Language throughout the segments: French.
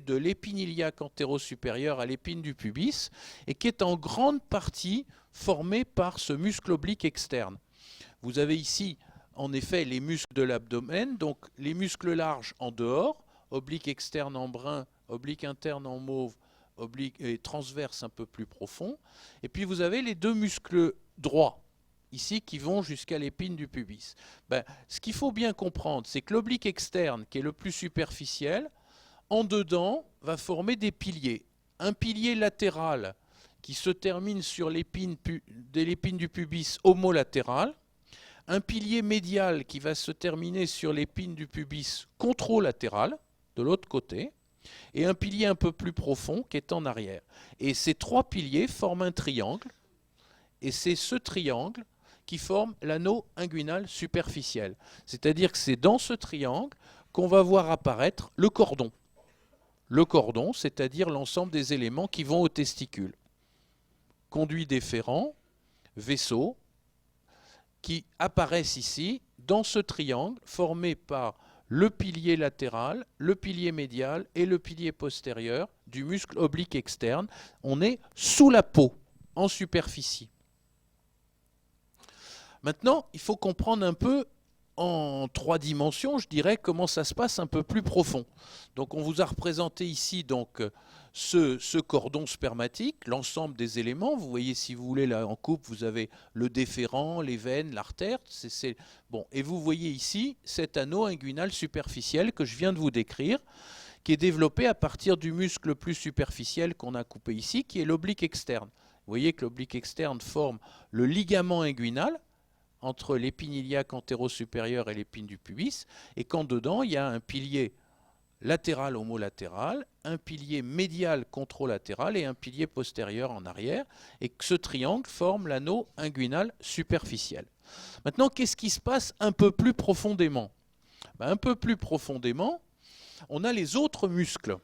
de l'épine iliaque antéro-supérieure à l'épine du pubis et qui est en grande partie formée par ce muscle oblique externe. Vous avez ici en effet les muscles de l'abdomen, donc les muscles larges en dehors, oblique externe en brun, oblique interne en mauve, oblique et transverse un peu plus profond. Et puis vous avez les deux muscles droits, ici, qui vont jusqu'à l'épine du pubis. Ce qu'il faut bien comprendre, c'est que l'oblique externe, qui est le plus superficiel, en dedans, va former des piliers. Un pilier latéral qui se termine sur l'épine du pubis homolatéral, un pilier médial qui va se terminer sur l'épine du pubis contralatéral, de l'autre côté, et un pilier un peu plus profond qui est en arrière. Et ces trois piliers forment un triangle, et c'est ce triangle qui forme l'anneau inguinal superficiel. C'est-à-dire que c'est dans ce triangle qu'on va voir apparaître le cordon. Le cordon, c'est-à-dire l'ensemble des éléments qui vont aux testicules. Conduit déférent, vaisseau, qui apparaissent ici dans ce triangle formé par le pilier latéral, le pilier médial et le pilier postérieur du muscle oblique externe. On est sous la peau, en superficie. Maintenant, il faut comprendre un peu en 3 dimensions, je dirais, comment ça se passe un peu plus profond. Donc on vous a représenté ici donc ce cordon spermatique, l'ensemble des éléments. Vous voyez, si vous voulez, là en coupe, vous avez le déférent, les veines, l'artère. Bon, et vous voyez ici cet anneau inguinal superficiel que je viens de vous décrire, qui est développé à partir du muscle le plus superficiel qu'on a coupé ici, qui est l'oblique externe. Vous voyez que l'oblique externe forme le ligament inguinal entre l'épine iliaque antéro-supérieure et l'épine du pubis, et qu'en dedans, il y a un pilier latéral homolatéral, un pilier médial contralatéral et un pilier postérieur en arrière, et que ce triangle forme l'anneau inguinal superficiel. Maintenant, qu'est-ce qui se passe un peu plus profondément? Un peu plus profondément, on a les autres muscles,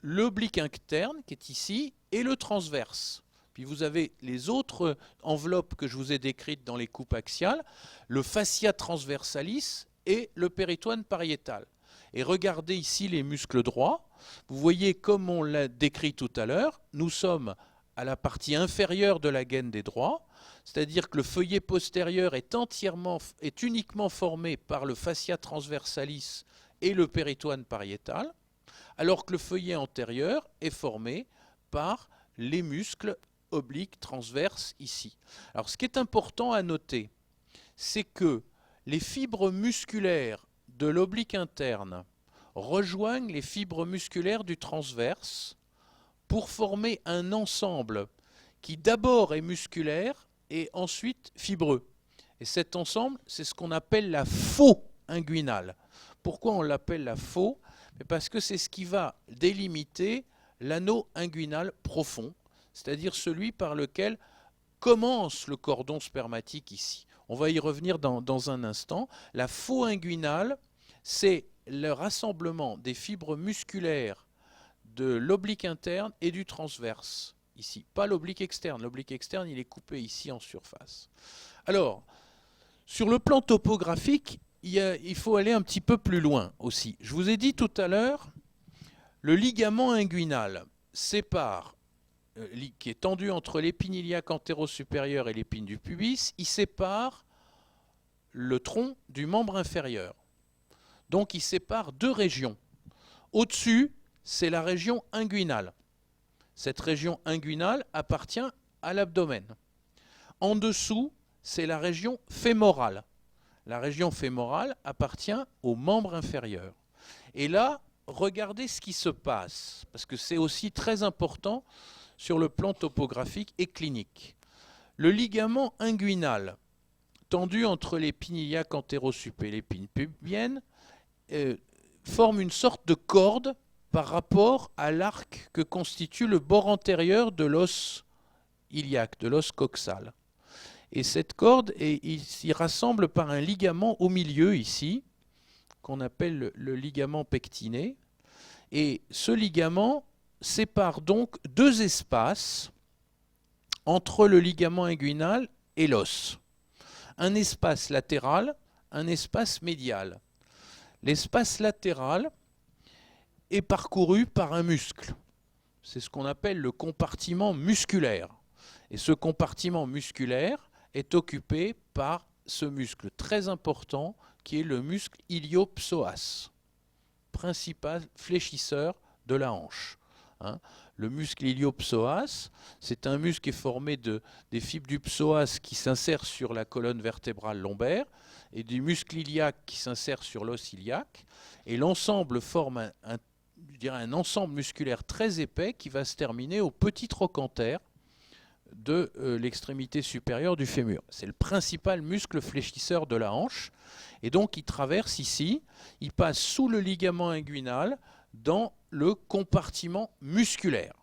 l'oblique interne qui est ici, et le transverse. Puis vous avez les autres enveloppes que je vous ai décrites dans les coupes axiales, le fascia transversalis et le péritoine pariétal. Et regardez ici les muscles droits. Vous voyez, comme on l'a décrit tout à l'heure, nous sommes à la partie inférieure de la gaine des droits, c'est-à-dire que le feuillet postérieur est uniquement formé par le fascia transversalis et le péritoine pariétal, alors que le feuillet antérieur est formé par les muscles obliques transverses ici. Alors ce qui est important à noter, c'est que les fibres musculaires de l'oblique interne rejoignent les fibres musculaires du transverse pour former un ensemble qui d'abord est musculaire et ensuite fibreux. Et cet ensemble, c'est ce qu'on appelle la faux inguinale. Pourquoi on l'appelle la faux? Parce que c'est ce qui va délimiter l'anneau inguinal profond, c'est-à-dire celui par lequel commence le cordon spermatique ici. On va y revenir dans un instant. La faux inguinale, c'est le rassemblement des fibres musculaires de l'oblique interne et du transverse, ici. Pas l'oblique externe. L'oblique externe, il est coupé ici en surface. Alors, sur le plan topographique, il faut aller un petit peu plus loin aussi. Je vous ai dit tout à l'heure, le ligament inguinal sépare, qui est tendu entre l'épine iliaque antéro-supérieure et l'épine du pubis, il sépare le tronc du membre inférieur. Donc il sépare 2 régions. Au-dessus, c'est la région inguinale. Cette région inguinale appartient à l'abdomen. En dessous, c'est la région fémorale. La région fémorale appartient au membre inférieur. Et là, regardez ce qui se passe, parce que c'est aussi très important sur le plan topographique et clinique. Le ligament inguinal, tendu entre l'épine iliaque antéro-sup et l'épine pubienne, forme une sorte de corde par rapport à l'arc que constitue le bord antérieur de l'os iliaque, de l'os coxal. Et cette corde s'y rassemble par un ligament au milieu ici, qu'on appelle le ligament pectiné. Et ce ligament sépare donc 2 espaces entre le ligament inguinal et l'os. Un espace latéral, un espace médial. L'espace latéral est parcouru par un muscle. C'est ce qu'on appelle le compartiment musculaire. Et ce compartiment musculaire est occupé par ce muscle très important qui est le muscle iliopsoas, principal fléchisseur de la hanche. Hein. Le muscle iliopsoas, c'est un muscle qui est formé des fibres du psoas qui s'insèrent sur la colonne vertébrale lombaire et du muscle iliaque qui s'insère sur l'os iliaque. Et l'ensemble forme un ensemble musculaire très épais qui va se terminer au petit trochanter de l'extrémité supérieure du fémur. C'est le principal muscle fléchisseur de la hanche. Et donc il traverse ici, il passe sous le ligament inguinal dans le compartiment musculaire.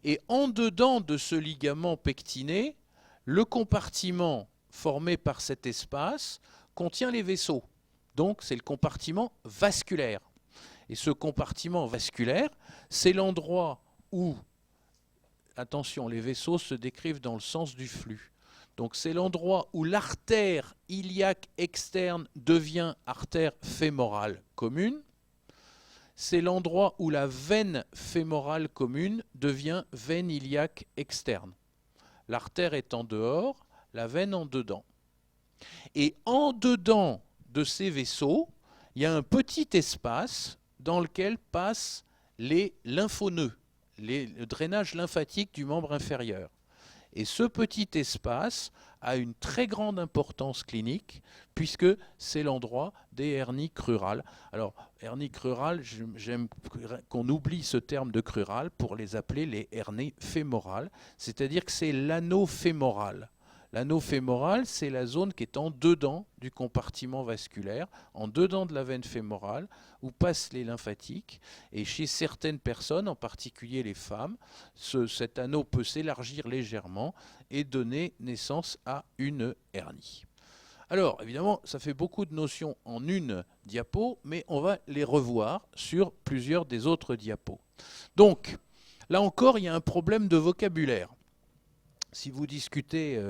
Et en dedans de ce ligament pectiné, le compartiment formé par cet espace contient les vaisseaux. Donc c'est le compartiment vasculaire. Et ce compartiment vasculaire, c'est l'endroit où, attention, les vaisseaux se décrivent dans le sens du flux. Donc c'est l'endroit où l'artère iliaque externe devient artère fémorale commune. C'est l'endroit où la veine fémorale commune devient veine iliaque externe. L'artère est en dehors, la veine en dedans. Et en dedans de ces vaisseaux, il y a un petit espace dans lequel passent les lymphonoeux, le drainage lymphatique du membre inférieur. Et ce petit espace a une très grande importance clinique puisque c'est l'endroit des hernies crurales. Alors, hernie crurale, j'aime qu'on oublie ce terme de crurale pour les appeler les hernies fémorales, c'est-à-dire que c'est l'anneau fémoral. L'anneau fémoral, c'est la zone qui est en dedans du compartiment vasculaire, en dedans de la veine fémorale, où passent les lymphatiques. Et chez certaines personnes, en particulier les femmes, cet anneau peut s'élargir légèrement et donner naissance à une hernie. Alors, évidemment, ça fait beaucoup de notions en une diapo, mais on va les revoir sur plusieurs des autres diapos. Donc, là encore, il y a un problème de vocabulaire. Si vous discutez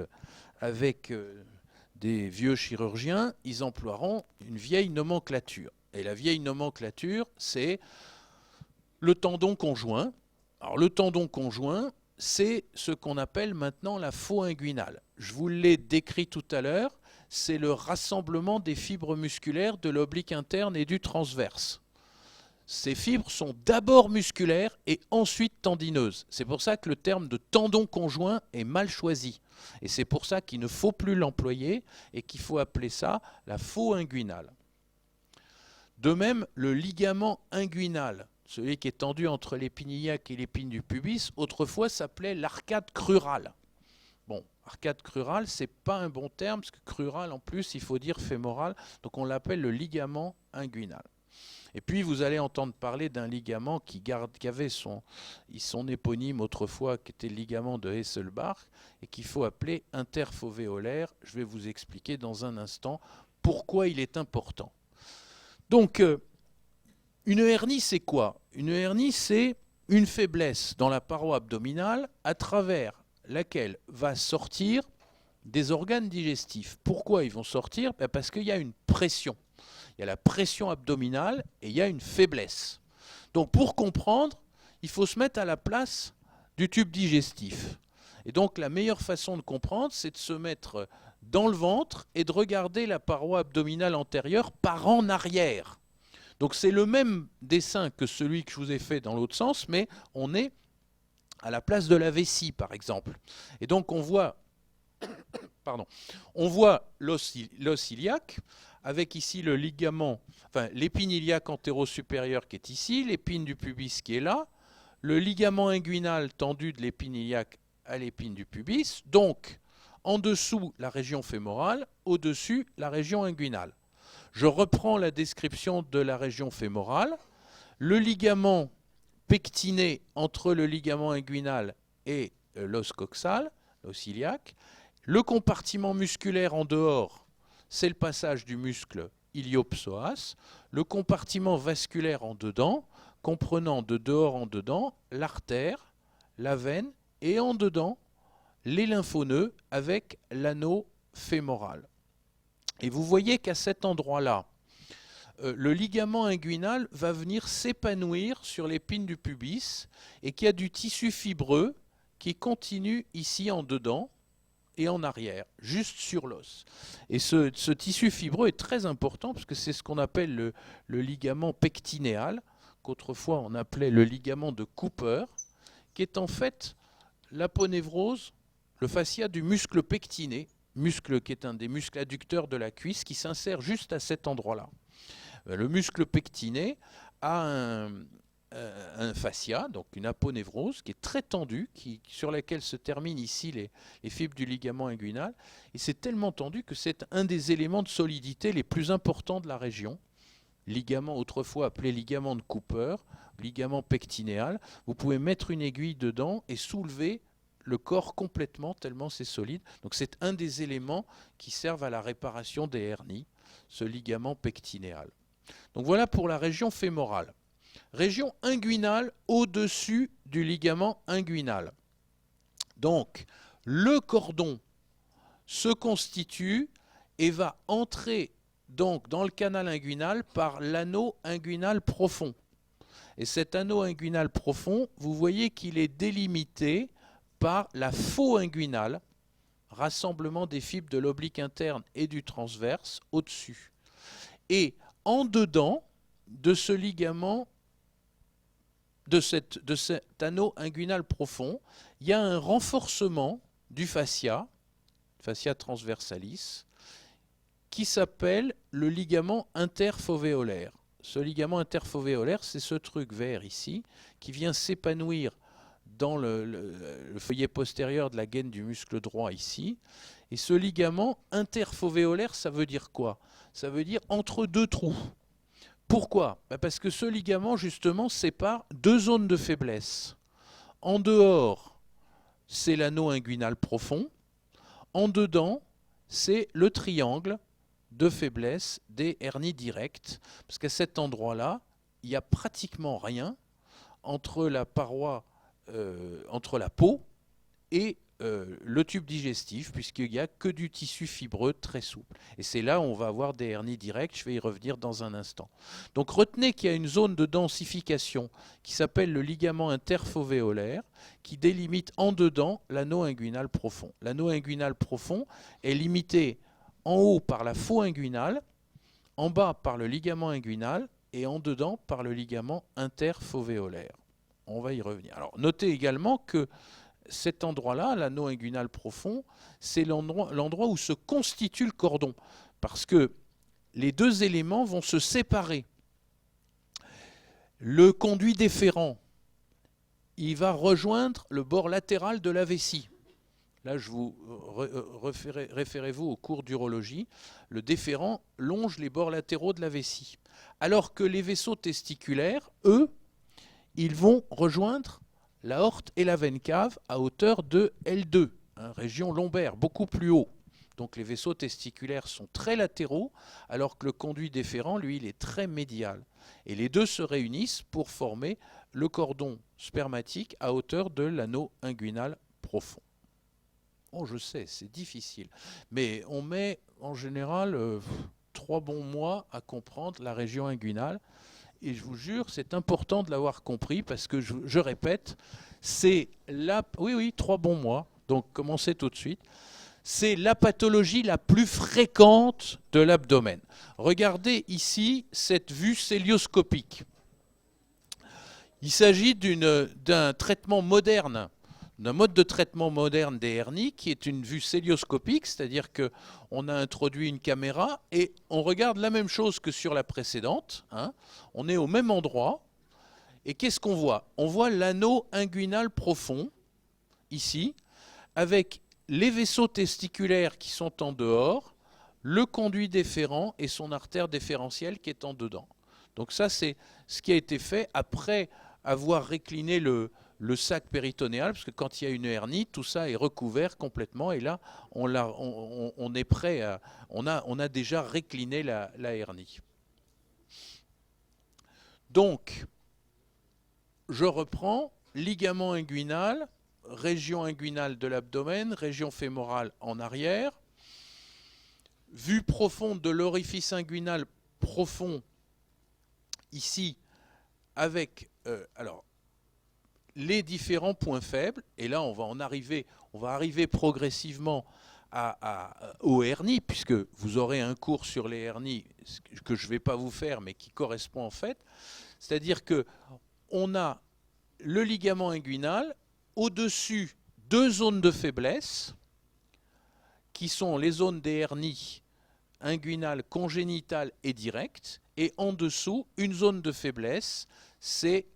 avec des vieux chirurgiens, ils emploieront une vieille nomenclature. Et la vieille nomenclature, c'est le tendon conjoint. Alors le tendon conjoint, c'est ce qu'on appelle maintenant la faue inguinale. Je vous l'ai décrit tout à l'heure, c'est le rassemblement des fibres musculaires de l'oblique interne et du transverse. Ces fibres sont d'abord musculaires et ensuite tendineuses. C'est pour ça que le terme de tendon conjoint est mal choisi. Et c'est pour ça qu'il ne faut plus l'employer et qu'il faut appeler ça la faue inguinale. De même, le ligament inguinal, celui qui est tendu entre l'épine iliaque et l'épine du pubis, autrefois s'appelait l'arcade crurale. Bon, arcade crurale, c'est pas un bon terme, parce que crurale, en plus, il faut dire fémoral, donc on l'appelle le ligament inguinal. Et puis vous allez entendre parler d'un ligament qui avait son éponyme autrefois, qui était le ligament de Hesselbach, et qu'il faut appeler interfovéolaire. Je vais vous expliquer dans un instant pourquoi il est important. Donc, une hernie, c'est quoi? Une hernie, c'est une faiblesse dans la paroi abdominale à travers laquelle va sortir des organes digestifs. Pourquoi ils vont sortir? Parce qu'il y a une pression. Il y a la pression abdominale et il y a une faiblesse. Donc pour comprendre, il faut se mettre à la place du tube digestif. Et donc la meilleure façon de comprendre, c'est de se mettre dans le ventre et de regarder la paroi abdominale antérieure par en arrière. Donc c'est le même dessin que celui que je vous ai fait dans l'autre sens, mais on est à la place de la vessie, par exemple. Et donc on voit l'os iliaque, avec ici le ligament, enfin l'épine iliaque antéro-supérieure qui est ici, l'épine du pubis qui est là, le ligament inguinal tendu de l'épine iliaque à l'épine du pubis, donc en dessous la région fémorale, au-dessus la région inguinale. Je reprends la description de la région fémorale. Le ligament pectiné entre le ligament inguinal et l'os coxal, l'os iliaque. Le compartiment musculaire en dehors, c'est le passage du muscle iliopsoas. Le compartiment vasculaire en dedans, comprenant de dehors en dedans l'artère, la veine et en dedans les lymphonoeux avec l'anneau fémoral. Et vous voyez qu'à cet endroit-là, le ligament inguinal va venir s'épanouir sur l'épine du pubis et qu'il y a du tissu fibreux qui continue ici en dedans et en arrière, juste sur l'os. Et ce tissu fibreux est très important parce que c'est ce qu'on appelle le ligament pectinéal, qu'autrefois on appelait le ligament de Cooper, qui est en fait l'aponévrose, le fascia du muscle pectiné, muscle qui est un des muscles adducteurs de la cuisse, qui s'insère juste à cet endroit-là. Le muscle pectiné a un fascia, donc une aponévrose, qui est très tendue, sur laquelle se terminent ici les fibres du ligament inguinal. Et c'est tellement tendu que c'est un des éléments de solidité les plus importants de la région. Ligament autrefois appelé ligament de Cooper, ligament pectinéal. Vous pouvez mettre une aiguille dedans et soulever le corps complètement, tellement c'est solide. Donc c'est un des éléments qui servent à la réparation des hernies, ce ligament pectinéal. Donc voilà pour la région fémorale. Région inguinale au-dessus du ligament inguinal. Donc le cordon se constitue et va entrer donc dans le canal inguinal par l'anneau inguinal profond. Et cet anneau inguinal profond, vous voyez qu'il est délimité par la faue inguinale, rassemblement des fibres de l'oblique interne et du transverse au-dessus. Et en dedans de ce ligament, de cet anneau inguinal profond, il y a un renforcement du fascia transversalis, qui s'appelle le ligament interfovéolaire. Ce ligament interfovéolaire, c'est ce truc vert ici, qui vient s'épanouir dans le feuillet postérieur de la gaine du muscle droit ici. Et ce ligament interfovéolaire, ça veut dire quoi? Ça veut dire entre deux trous. Pourquoi? Parce que ce ligament, justement, sépare deux zones de faiblesse. En dehors, c'est l'anneau inguinal profond. En dedans, c'est le triangle de faiblesse des hernies directes. Parce qu'à cet endroit-là, il n'y a pratiquement rien entre la paroi, entre la peau et le tube digestif, puisqu'il n'y a que du tissu fibreux très souple. Et c'est là où on va avoir des hernies directes, je vais y revenir dans un instant. Donc retenez qu'il y a une zone de densification qui s'appelle le ligament interfovéolaire, qui délimite en dedans l'anneau inguinal profond. L'anneau inguinal profond est limité en haut par la faue inguinale, en bas par le ligament inguinal et en dedans par le ligament interfovéolaire. On va y revenir. Alors notez également que cet endroit-là, l'anneau inguinal profond, c'est l'endroit où se constitue le cordon, parce que les deux éléments vont se séparer. Le conduit déférent, il va rejoindre le bord latéral de la vessie. Là, je vous référez-vous au cours d'urologie. Le déférent longe les bords latéraux de la vessie. Alors que les vaisseaux testiculaires, eux, ils vont rejoindre l'aorte et la veine cave à hauteur de L2, région lombaire, beaucoup plus haut. Donc les vaisseaux testiculaires sont très latéraux, alors que le conduit déférent, lui, il est très médial. Et les deux se réunissent pour former le cordon spermatique à hauteur de l'anneau inguinal profond. Oh, je sais, c'est difficile. Mais on met en général 3 bons mois à comprendre la région inguinale. Et je vous jure, c'est important de l'avoir compris parce que, je répète, c'est la... Oui, 3 bons mois, donc commencez tout de suite. C'est la pathologie la plus fréquente de l'abdomen. Regardez ici cette vue cœlioscopique. Il s'agit d'un traitement moderne, d'un mode de traitement moderne des hernies qui est une vue cœlioscopique, c'est-à-dire qu'on a introduit une caméra et on regarde la même chose que sur la précédente. On est au même endroit. Et qu'est-ce qu'on voit? On voit l'anneau inguinal profond, ici, avec les vaisseaux testiculaires qui sont en dehors, le conduit déférent et son artère déférentielle qui est en dedans. Donc ça, c'est ce qui a été fait après avoir récliné le sac péritonéal, parce que quand il y a une hernie, tout ça est recouvert complètement, et là, on est prêt à... On a déjà récliné la hernie. Donc, je reprends, ligament inguinal, région inguinale de l'abdomen, région fémorale en arrière, vue profonde de l'orifice inguinal profond ici avec alors, les différents points faibles, et là on va arriver progressivement aux hernies, puisque vous aurez un cours sur les hernies que je ne vais pas vous faire, mais qui correspond en fait. C'est-à-dire que on a le ligament inguinal, au-dessus deux zones de faiblesse, qui sont les zones des hernies inguinales, congénitales et directes, et en dessous, une zone de faiblesse, c'est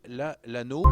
l'anneau.